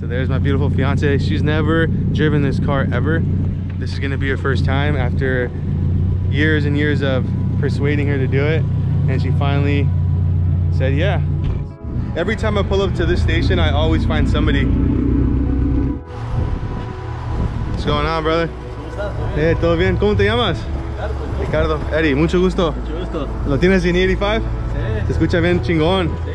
So there's my beautiful fiance. She's never driven this car ever. This is gonna be her first time after years and years of persuading her to do it. And she finally said yeah. Every time I pull up to this station, I always find somebody. What's going on, brother? Hey, ¿todo bien? ¿Cómo te llamas? Ricardo. Eddie, mucho gusto. Mucho gusto. ¿Lo tienes en E85? Sí. Se escucha bien chingón. Sí.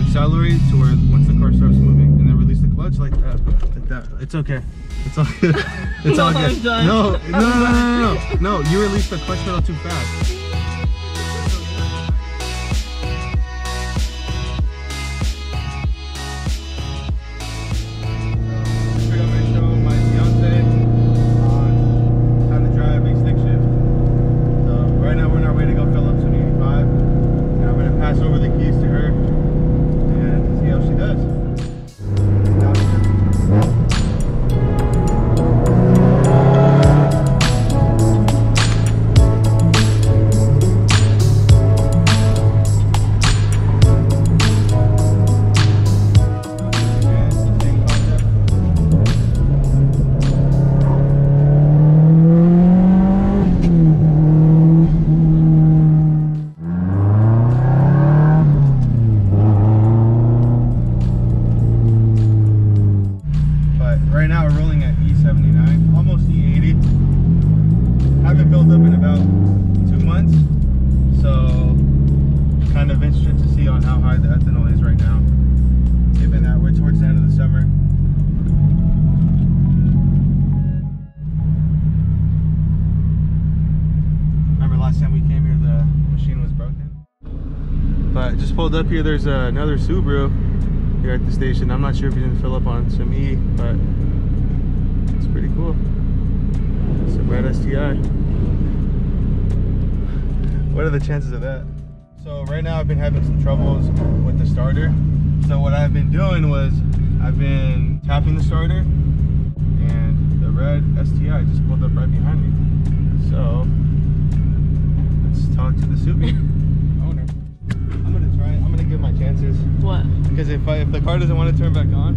Accelerate to where once the car starts moving, and then release the clutch like that. It's okay. It's all good. It's all good. No. You released the clutch pedal too fast. I'm gonna show my fiance on how to drive a stick shift. So right now we're on our way to go fill up some 85, and I'm gonna pass over the keys to her and see how she does. Right now we're rolling at E79, almost E80. Haven't filled up in about 2 months, so kind of interested to see on how high the ethanol is right now, given that we're towards the end of the summer. Remember last time we came here, the machine was broken. But just pulled up here, there's another Subaru here at the station. I'm not sure if you didn't fill up on some E, but it's pretty cool. It's a red STI. What are the chances of that? So right now I've been having some troubles with the starter. So what I've been doing was I've been tapping the starter, and the red STI just pulled up right behind me. So let's talk to the Subi owner. I'm gonna give my chances. What? Because if the car doesn't want to turn back on,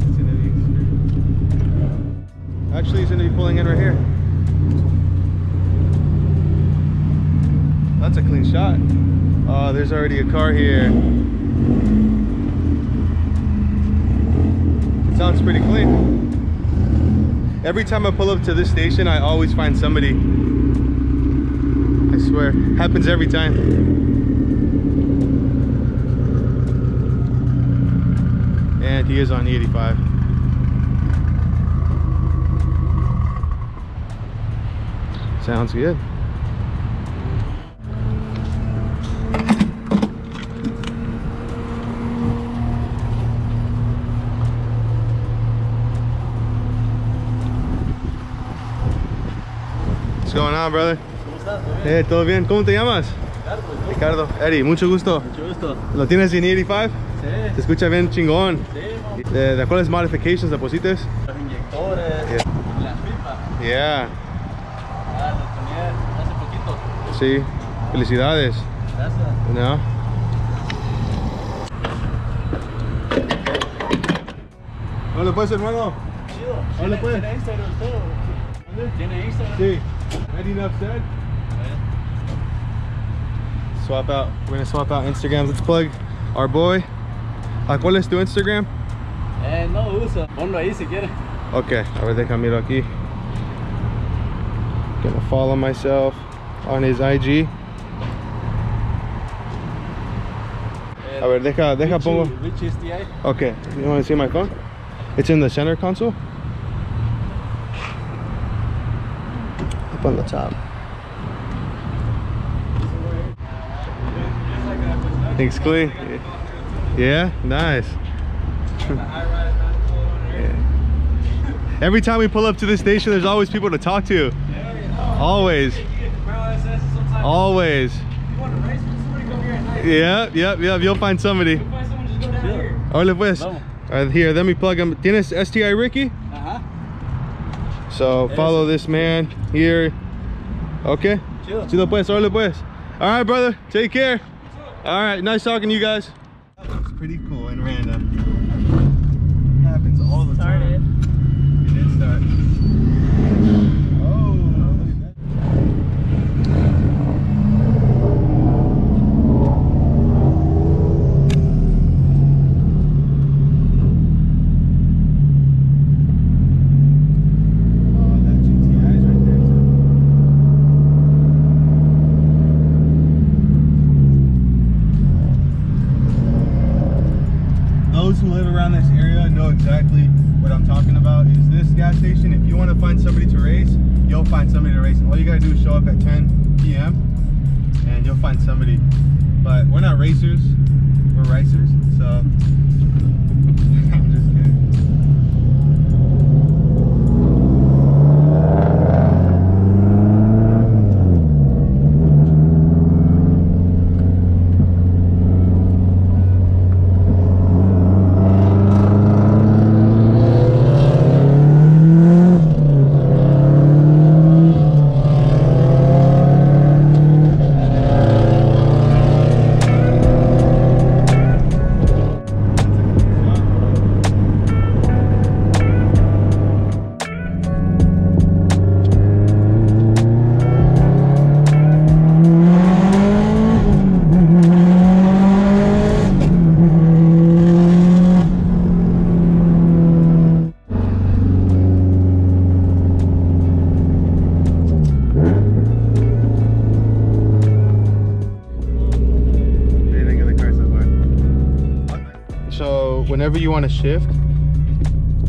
it's gonna be screwed. Actually, he's gonna be pulling in right here. That's a clean shot. Oh, there's already a car here. It sounds pretty clean. Every time I pull up to this station, I always find somebody. I swear, happens every time. And he is on the 85. Sounds good. What's going on, brother? Hey, ¿todo bien? ¿Cómo te llamas? Ricardo. Eddie, mucho gusto. Mucho gusto. ¿Lo tienes en E85? Sí. Se escucha bien chingón. Sí. ¿De cuáles modifications le pusiste? Los inyectores, la pipa. Yeah. Ah, lo tenía hace poquito. Sí. Felicidades. Gracias. No. Hola pues, hermano. Chido. Hola pues. ¿Tiene Instagram todo? ¿Tiene Instagram? Sí. EddieNuffSaid. Swap out. We're gonna swap out Instagrams. Let's plug our boy. ¿Cuál es tu Instagram? No uso. Ponlo ahí si quieres. Okay. A ver, deja miro aquí. Gonna follow myself on his IG. A ver, deja pongo. Wrx Sti. Okay. You want to see my phone? It's in the center console. Up on the top. Thanks, Clee. Yeah, nice. Yeah. Every time we pull up to the station, there's always people to talk to. Always. Always. Yep. You'll find somebody. Hola pues. Here, let me plug him. Tienes STI Ricky? So follow this man here. Okay. Chido pues, órale pues. All right, brother. Take care. All right, nice talking to you guys. That looks pretty cool and random. It happens all the time. It did start. Oh, look at that. Those who live around this area know exactly what I'm talking about. Is this gas station? If you want to find somebody to race, you'll find somebody to race. All you gotta do is show up at 10 p.m. and you'll find somebody. But we're not racers, we're racers. So I'm just kidding. Whenever you want to shift,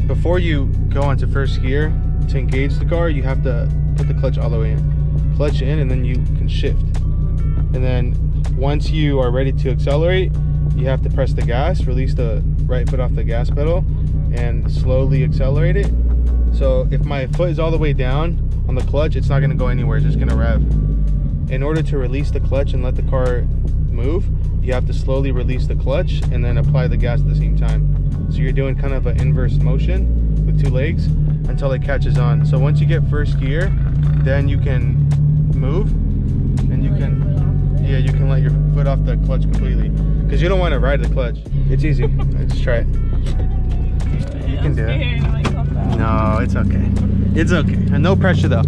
before you go onto first gear, to engage the car, you have to put the clutch all the way in. Clutch in, and then you can shift. And then once you are ready to accelerate, you have to press the gas, release the right foot off the gas pedal, and slowly accelerate it. So if my foot is all the way down on the clutch, it's not going to go anywhere, it's just going to rev. In order to release the clutch and let the car move, you have to slowly release the clutch and then apply the gas at the same time. So you're doing kind of an inverse motion with two legs until it catches on. So once you get first gear, then you can move and you can, yeah, you can let your foot off the clutch completely, because you don't want to ride the clutch. It's easy. Let's try it. You can do it. No, it's okay. It's okay. And no pressure though.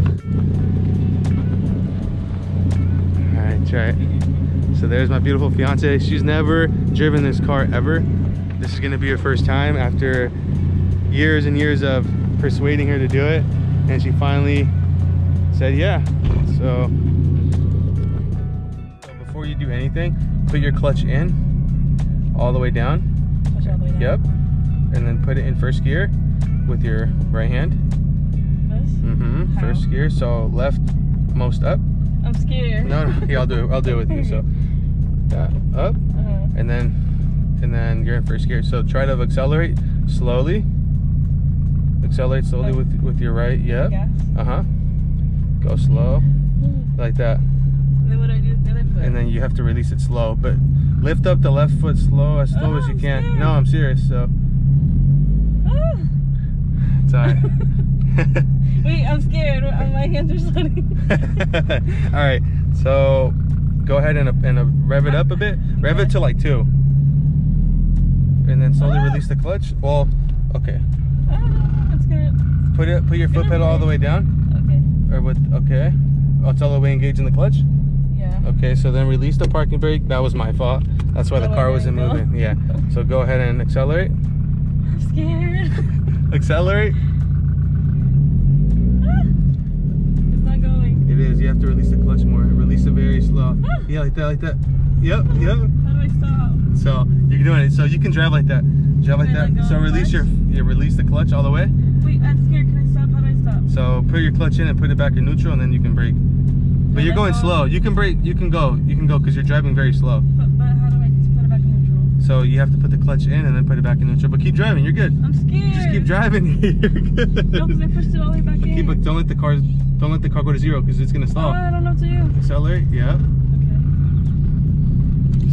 All right, try it. So there's my beautiful fiance. She's never driven this car ever. This is gonna be her first time after years and years of persuading her to do it, and she finally said yeah. So before you do anything, put your clutch in all the way down. Push all the way down. Yep. And then put it in first gear with your right hand. This? Mm-hmm. First gear. So left most up. I'm scared. No, yeah, I'll do it with you. So that up, and then you're in first gear. So try to accelerate slowly. Accelerate slowly with your right. Yep. Go slow, like that. And then what do I do with the other foot? And then you have to release it slow, but lift up the left foot slow as you can. Scared. No, I'm serious. So it's alright. Wait, I'm scared. My hands are sweating. All right, so go ahead and rev it up a bit. Rev it to like 2, and then slowly release the clutch. Well, okay. It's good. Put your foot pedal all the way down. Okay. Or okay. Oh, it's all the way engaged in the clutch. Yeah. Okay, so then release the parking brake. That was my fault. That's why the car wasn't moving. Yeah. So go ahead and accelerate. I'm scared. Accelerate. It's not going. It is. You have to release the clutch more. Release it very slow. Yeah, like that, like that. Yep, yep. How do I stop? So you're doing it. So you can drive like that. Drive like that. So release release the clutch all the way. Wait, I'm scared. Can I stop? How do I stop? So put your clutch in and put it back in neutral, and then you can brake. But you're going slow. You can brake. You can go because you're driving very slow. But how do I put it back in neutral? So you have to put the clutch in and then put it back in neutral. But keep driving. You're good. I'm scared. Just keep driving. You're good. No, because I pushed it all the way back in. But don't let the car go to 0 because it's gonna stop. I don't know what to do. Accelerate. Yeah. Okay.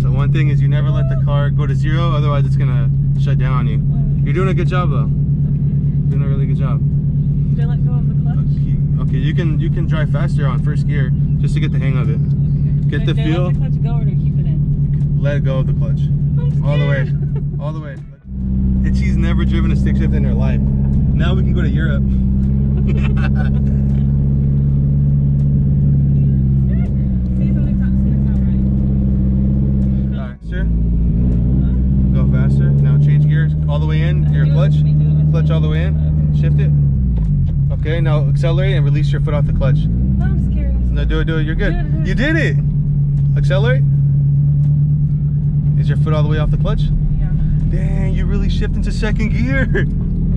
So one thing is you never let the car go to 0, otherwise it's gonna shut down on you. You're doing a good job though. Doing a really good job. Did I let go of the clutch? Okay, you can drive faster on first gear just to get the hang of it. Okay. Get the feel. Let the clutch go or do I keep it in? Let go of the clutch. All the way. All the way. And she's never driven a stick shift in her life. Now we can go to Europe. See, something's not right. Alright, sir. Go faster. Now change gears all the way in. Your clutch. Clutch all the way in. Shift it. Okay, now accelerate and release your foot off the clutch. No, I'm scared. No, do it. You're good. You did it. Accelerate. Is your foot all the way off the clutch? Yeah. Dang, you really shifted into second gear.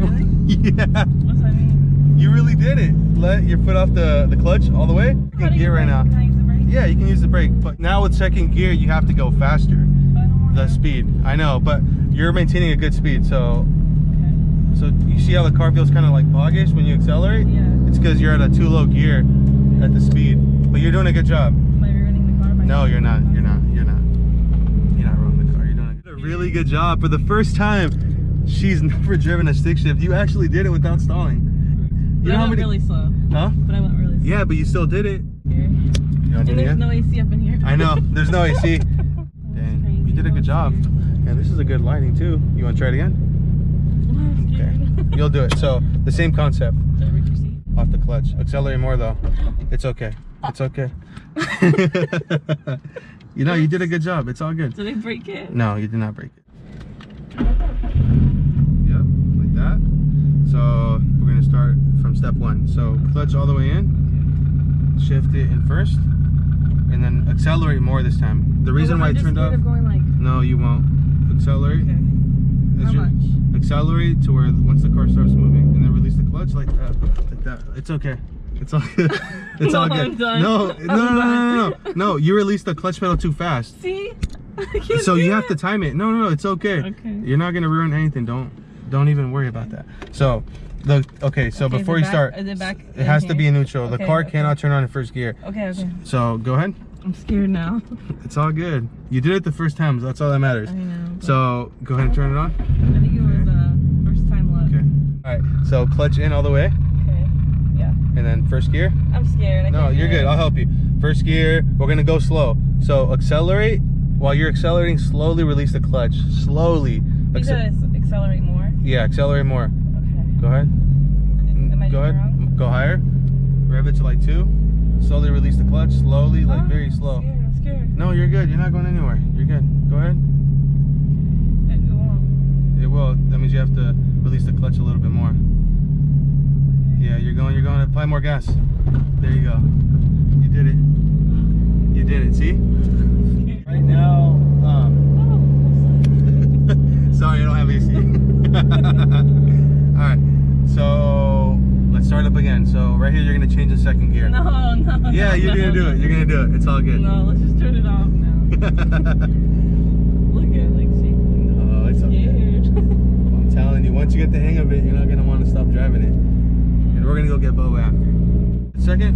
Really? Yeah. What's that mean? You really did it. Let your foot off the clutch all the way. Second gear right now. Can I use the brake? Yeah, you can use the brake. But now with second gear, you have to go faster. But I don't want The to. speed. I know, but you're maintaining a good speed. So Okay. you see how the car feels kind of like boggish when you accelerate? Yeah. It's because you're at a too low gear at the speed. But you're doing a good job. Am I ruining the car by No, you're not. You're not. You're not. You're not ruining the car. You're doing a really good job. For the first time, she's never driven a stick shift. You actually did it without stalling. But You know I how went many? really slow. Huh? But I went really slow. Yeah, but you still did it. Here. You want to do And it there's again? no AC up in here. I know. There's no AC. Dang, you did a good job. Yeah, this is a good lighting too. You want to try it again? Okay. You'll do it. So the same concept. Did I break your seat? Off the clutch. Accelerate more though. It's okay. It's okay. You know, you did a good job. It's all good. Did I break it? No, you did not break it. Yep, like that. So we're gonna start from step one. So clutch all the way in, shift it in first, and then accelerate more this time. The reason why it turned off. Going like, No, you won't. Accelerate. okay. How much? Accelerate to where once the car starts moving, and then release the clutch like that. Like that. It's okay. It's all good. It's all good. I'm done. No. No, you released the clutch pedal too fast. See? So you have to time it. No, it's okay. Okay. You're not gonna ruin anything. Don't even worry about that. So before you start, is it back? it has to be in neutral. The Okay, car okay. cannot turn on in first gear. Okay. So go ahead. I'm scared now. It's all good. You did it the first time, so that's all that matters. I know. So go ahead and turn it on. I think it was first time luck. Okay. All right. So clutch in all the way, Okay. Yeah. and then first gear. I'm scared. I No, can't you're do good. it. I'll help you. First gear. We're gonna go slow. So accelerate. While you're accelerating, slowly release the clutch. Slowly. Because accelerate more. Yeah, accelerate more. Okay. Go ahead. Am I Go doing ahead. wrong? Go higher. Rev it to like 2. Slowly release the clutch. Slowly, like very slow. I'm scared. No, you're good. You're not going anywhere. You're good. Go ahead. It won't. It will. That means you have to release the clutch a little bit more. Yeah, you're going. Apply more gas. There you go. You did it. You did it. See? Right now, sorry, I don't have AC. All right. So let's start up again. So right here, you're gonna change the second gear. No. Yeah, you're gonna do it. You're gonna do it. It's all good. No, let's just turn it off now. Look at it, like shaking. No, it's okay. Scared. I'm telling you, once you get the hang of it, you're not gonna want to stop driving it. And we're gonna go get Boba after. Second,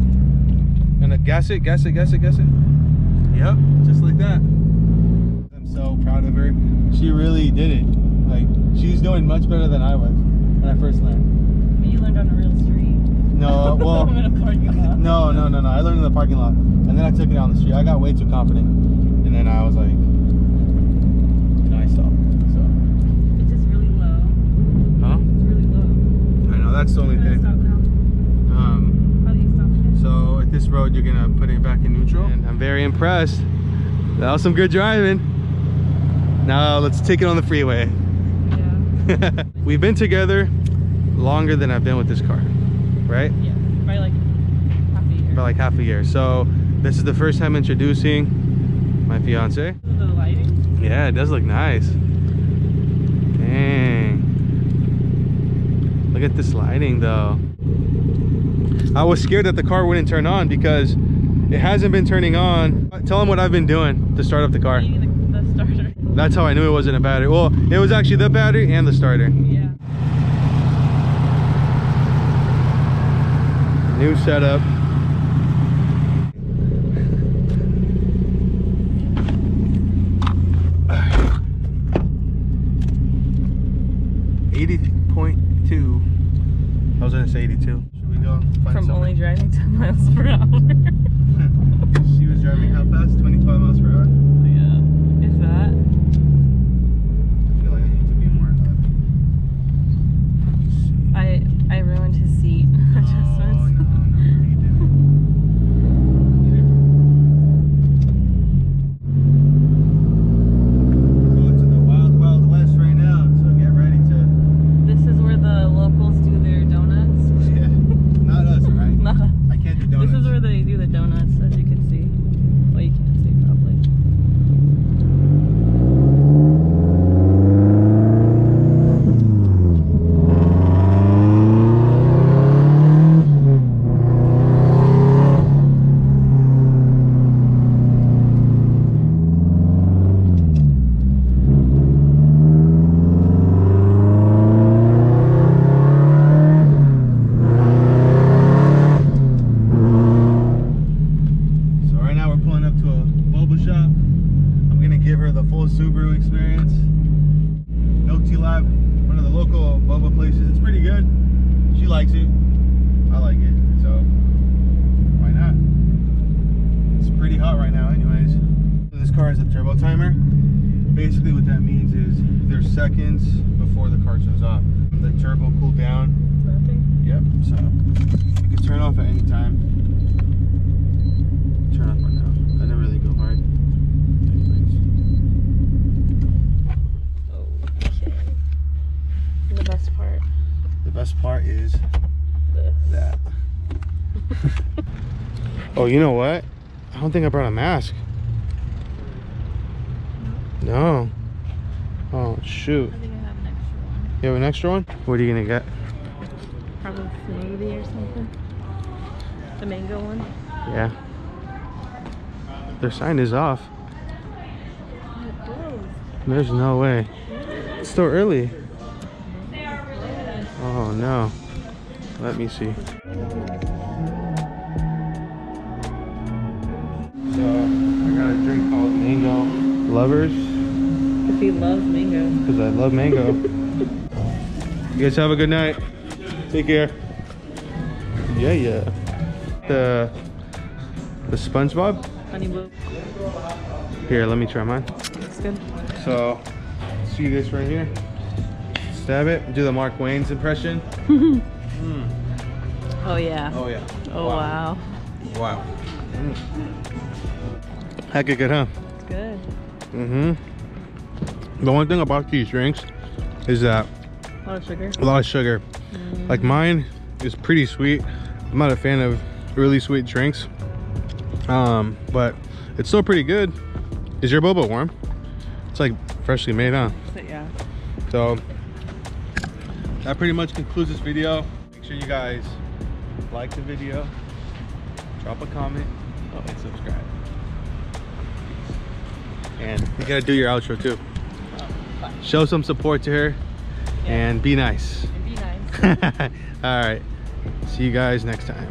and then gas it. Yep, just like that. I'm so proud of her. She really did it. Like, she's doing much better than I was when I first learned. But you learned on a real street. No, well, I'm in a parking lot. no. I learned in the parking lot, and then I took it down the street. I got way too confident, and then I was like, no, I stopped. So, It's just really low. huh? It's really low. I know that's the only How do you thing. stop now? How do you stop again? So at this road, you're gonna put it back in neutral. And I'm very impressed. That was some good driving. Now let's take it on the freeway. Yeah. We've been together longer than I've been with this car, right? Yeah. By like half a year. For like half a year. So this is the first time introducing my fiance. The lighting? Yeah, it does look nice. Dang. Look at this lighting though. I was scared that the car wouldn't turn on because it hasn't been turning on. Tell them what I've been doing to start up the car. The starter. That's how I knew it wasn't a battery. Well, it was actually the battery and the starter. Yeah. New setup. 82. I was gonna say 82. Should we go find From something? only driving 10 miles per hour. She was driving how fast? 25 miles per hour? Yeah. Is that? I feel like I need to be more I ruined his seat adjustments. No, you didn't. Going to the Wild Wild West right now, so get ready to. This is where the locals do their donuts. Yeah, not us, right? Nah. I can't do donuts. This is where they do the donuts, as you can see. Well, you can't see probably. Subaru experience. Milk Tea Lab, one of the local boba places. It's pretty good. She likes it. I like it. So why not? It's pretty hot right now anyways. This car has a turbo timer. Basically what that means is there's seconds before the car turns off. The turbo cooled down. Nothing. Yep, so you can turn off at any time. Turn off right now. I never really go hard. The best part. The best part is This. that. Oh, you know what? I don't think I brought a mask. No. Oh, shoot. I think I have an extra one. You have an extra one? What are you gonna get? Probably smoothie or something. The mango one. Yeah. Their sign is off. Oh, it closed. There's no way. It's still early. Oh no. Let me see. So I got a drink called Mango Lovers. Because he loves mango. Because I love mango. You guys have a good night. Take care. Yeah. The SpongeBob? Honey Boo. Here, let me try mine. Looks good. So, see this right here? Stab it. Do the Mark Wayne's impression. Oh yeah. Oh yeah. Oh wow. Wow. Heck of good, huh? It's good. The one thing about these drinks is that A lot of sugar. a lot of sugar. Like mine is pretty sweet. I'm not a fan of really sweet drinks. But it's still pretty good. Is your boba warm? It's like freshly made, huh? Yeah. So that pretty much concludes this video. Make sure you guys like the video, drop a comment, and subscribe. And you gotta do your outro too. Show some support to her and be nice. And be nice. All right, see you guys next time.